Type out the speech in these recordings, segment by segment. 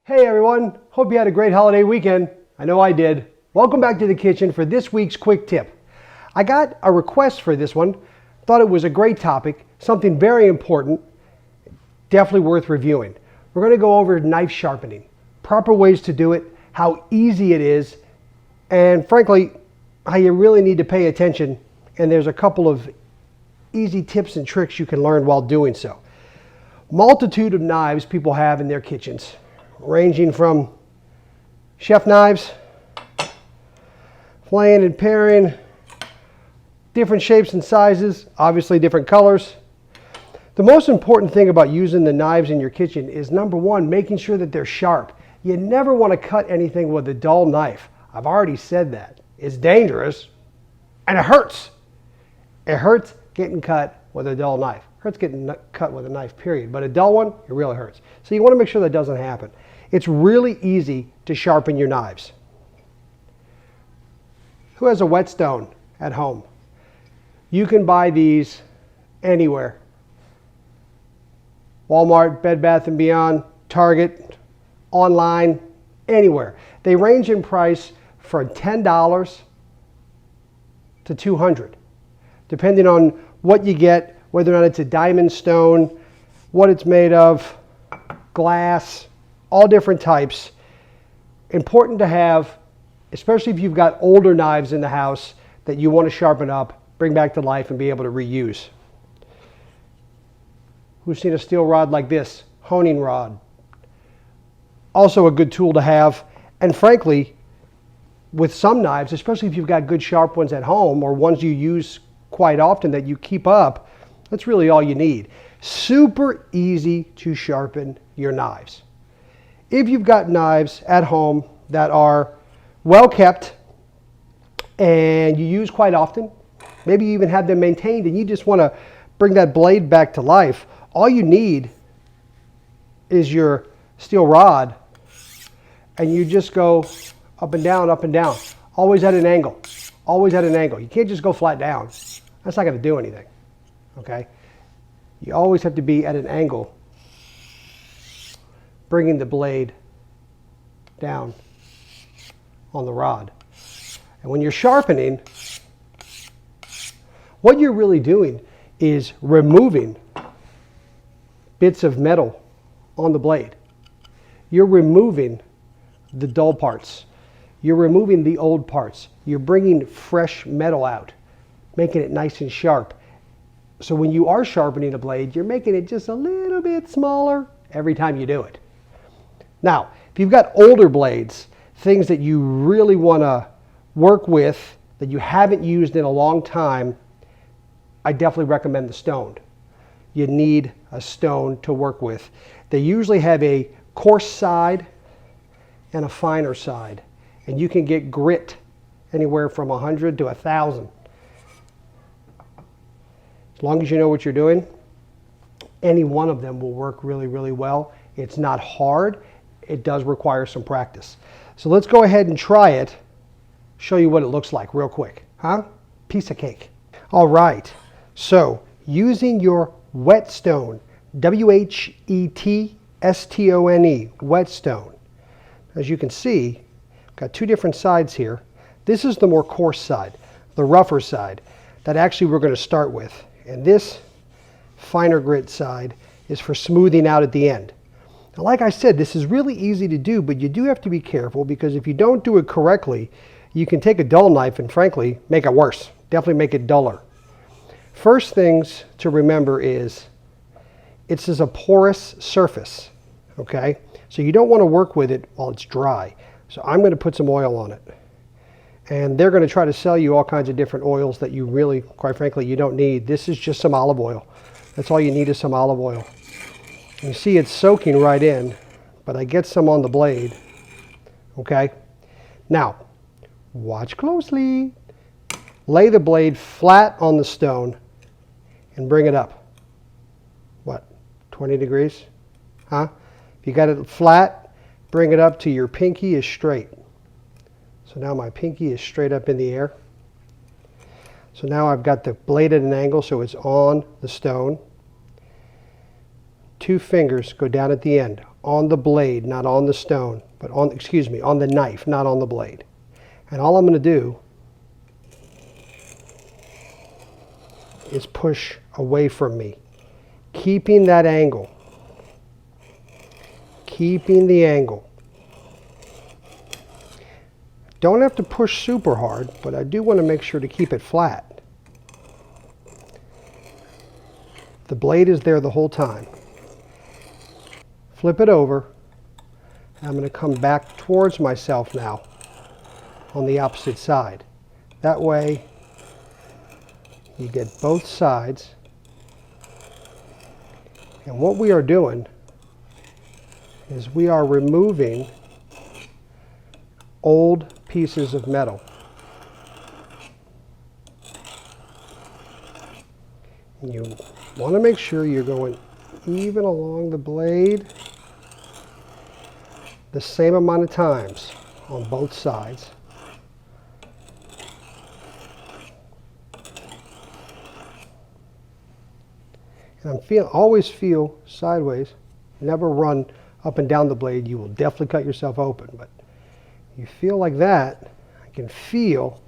Hey everyone, hope you had a great holiday weekend. I know I did. Welcome back to the kitchen for this week's quick tip. I got a request for this one. Thought it was a great topic, something very important, definitely worth reviewing. We're going to go over knife sharpening, proper ways to do it, how easy it is, and frankly, how you really need to pay attention. And there's a couple of easy tips and tricks you can learn while doing so. Multitude of knives people have in their kitchens, ranging from chef knives, flaying and paring, different shapes and sizes, obviously different colors. The most important thing about using the knives in your kitchen is, number one, making sure that they're sharp. You never want to cut anything with a dull knife. I've already said that. It's dangerous and it hurts. It hurts getting cut with a dull knife. It hurts getting cut with a knife, period. But a dull one, it really hurts. So you want to make sure that doesn't happen. It's really easy to sharpen your knives. Who has a Whetstone at home? You can buy these anywhere. Walmart, Bed Bath & Beyond, Target, online, anywhere. They range in price from $10 to $200, depending on what you get, whether or not it's a diamond stone, what it's made of, glass, all different types. Important to have, especially if you've got older knives in the house that you want to sharpen up, bring back to life, and be able to reuse. Who's seen a steel rod like this? Honing rod. Also a good tool to have. And frankly, with some knives, especially if you've got good sharp ones at home or ones you use quite often that you keep up, that's really all you need. Super easy to sharpen your knives. If you've got knives at home that are well kept and you use quite often, maybe you even have them maintained and you just want to bring that blade back to life, all you need is your steel rod, and you just go up and down, always at an angle, always at an angle. You can't just go flat down. That's not going to do anything, okay? You always have to be at an angle, bringing the blade down on the rod. And when you're sharpening, what you're really doing is removing bits of metal on the blade. You're removing the dull parts. You're removing the old parts. You're bringing fresh metal out, making it nice and sharp. So when you are sharpening a blade, you're making it just a little bit smaller every time you do it. Now, if you've got older blades, things that you really want to work with that you haven't used in a long time, I definitely recommend the stoned. You need a stone to work with. They usually have a coarse side and a finer side, and you can get grit anywhere from 100 to 1,000. As long as you know what you're doing, any one of them will work really, really well. It's not hard. It does require some practice. So let's go ahead and try it, show you what it looks like real quick. Piece of cake. All right, so using your Whetstone, W-H-E-T-S-T-O-N-E, Whetstone. As you can see, I've got two different sides here. This is the more coarse side, the rougher side, that actually we're going to start with. And this finer grit side is for smoothing out at the end. Now, like I said, this is really easy to do, but you do have to be careful, because if you don't do it correctly, you can take a dull knife and frankly make it worse. Definitely make it duller. First things to remember is it's a porous surface, okay? So you don't want to work with it while it's dry. So I'm going to put some oil on it. And they're going to try to sell you all kinds of different oils that you really, quite frankly, you don't need. This is just some olive oil. That's all you need, is some olive oil. You see it's soaking right in, but I get some on the blade, okay? Now, watch closely. Lay the blade flat on the stone and bring it up. What, 20 degrees? If you got it flat, bring it up to your pinky is straight. So now my pinky is straight up in the air. So now I've got the blade at an angle, so it's on the stone. 2 fingers go down at the end, on the blade, not on the stone, but on, excuse me, on the knife, not on the blade. And all I'm going to do is push away from me, keeping that angle, keeping the angle. Don't have to push super hard, but I do want to make sure to keep it flat. The blade is there the whole time. Flip it over. I'm going to come back towards myself now on the opposite side. That way you get both sides. And what we are doing is we are removing old pieces of metal. You want to make sure you're going even along the blade the same amount of times on both sides. And always feel sideways. Never run up and down the blade. You will definitely cut yourself open. But you feel like that, I can feel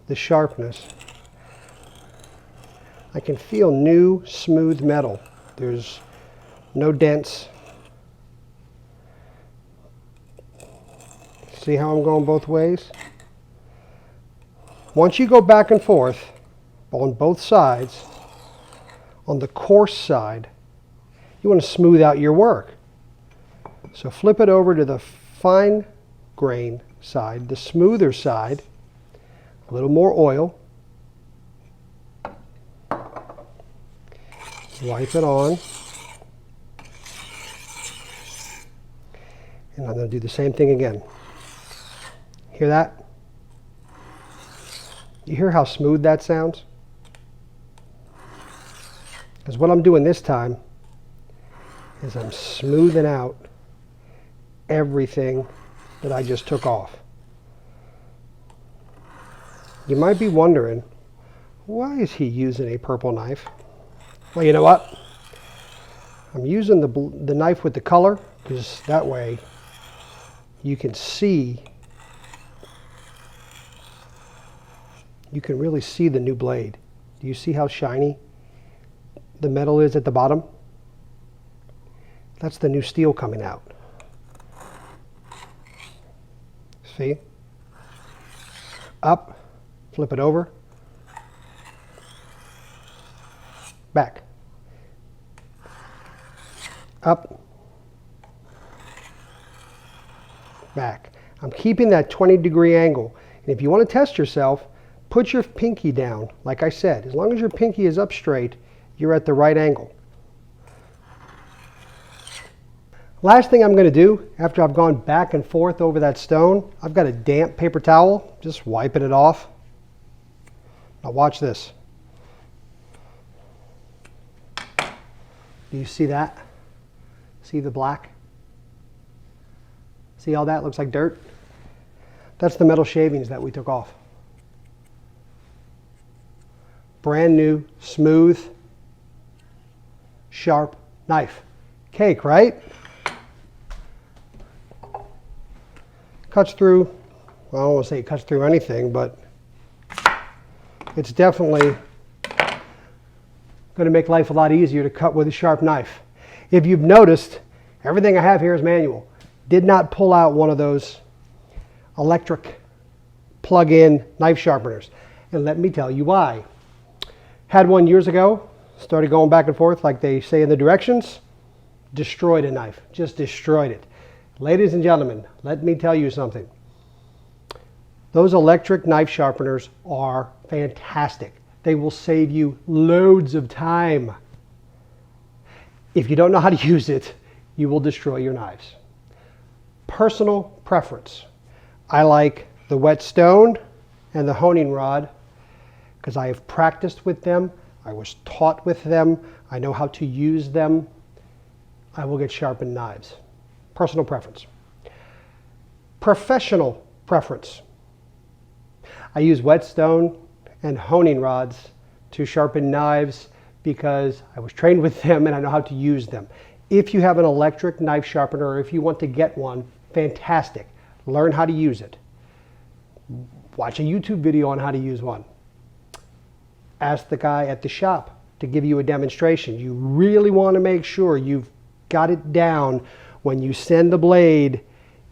the sharpness. I can feel new, smooth metal. There's no dents. See how I'm going both ways? Once you go back and forth on both sides, on the coarse side, you want to smooth out your work. So flip it over to the fine grain side, the smoother side, a little more oil. Wipe it on. And I'm going to do the same thing again. Hear that? You hear how smooth that sounds? Because what I'm doing this time is I'm smoothing out everything that I just took off. You might be wondering, why is he using a purple knife? Well, you know what? I'm using the knife with the color because that way you can see, you can really see the new blade. Do you see how shiny the metal is at the bottom? That's the new steel coming out. See? Up, flip it over, back, up, back. I'm keeping that 20-degree angle. And if you want to test yourself, put your pinky down. Like I said, as long as your pinky is up straight, you're at the right angle. Last thing I'm going to do after I've gone back and forth over that stone, I've got a damp paper towel, just wiping it off. Now watch this. Do you see that? See the black? See all that looks like dirt? That's the metal shavings that we took off. Brand new, smooth, sharp knife. Cake, right? Cuts through, well, I don't want to say it cuts through anything, but it's definitely going to make life a lot easier to cut with a sharp knife. If you've noticed, everything I have here is manual. Did not pull out one of those electric plug-in knife sharpeners. And let me tell you why. Had one years ago, started going back and forth like they say in the directions, destroyed a knife, just destroyed it. Ladies and gentlemen, let me tell you something. Those electric knife sharpeners are fantastic. They will save you loads of time. If you don't know how to use it, you will destroy your knives. Personal preference. I like the Whetstone and the honing rod because I have practiced with them. I was taught with them. I know how to use them. I will get sharpened knives. Personal preference. Professional preference. I use Whetstone and honing rods to sharpen knives because I was trained with them and I know how to use them. If you have an electric knife sharpener, or if you want to get one, fantastic. Learn how to use it. Watch a YouTube video on how to use one. Ask the guy at the shop to give you a demonstration. You really want to make sure you've got it down when you send the blade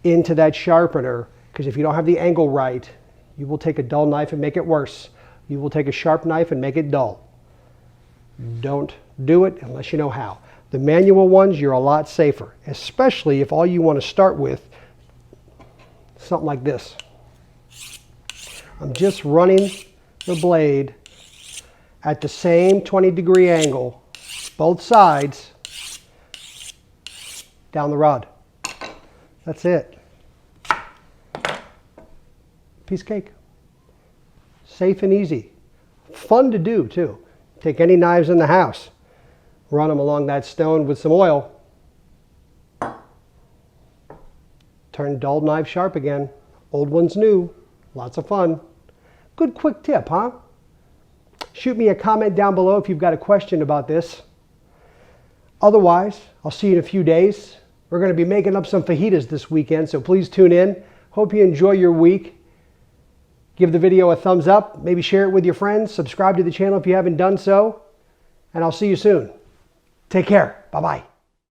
into that sharpener, because if you don't have the angle right, you will take a dull knife and make it worse. You will take a sharp knife and make it dull. Don't do it unless you know how. The manual ones, you're a lot safer, especially if all you want to start with something like this. I'm just running the blade at the same 20-degree angle, both sides, down the rod. That's it. Piece of cake. Safe and easy. Fun to do too. Take any knives in the house, run them along that stone with some oil. Turn dull knife sharp again. Old ones new. Lots of fun. Good quick tip, huh? Shoot me a comment down below if you've got a question about this. Otherwise, I'll see you in a few days. We're going to be making up some fajitas this weekend, so please tune in. Hope you enjoy your week. Give the video a thumbs up. Maybe share it with your friends. Subscribe to the channel if you haven't done so. And I'll see you soon. Take care. Bye-bye.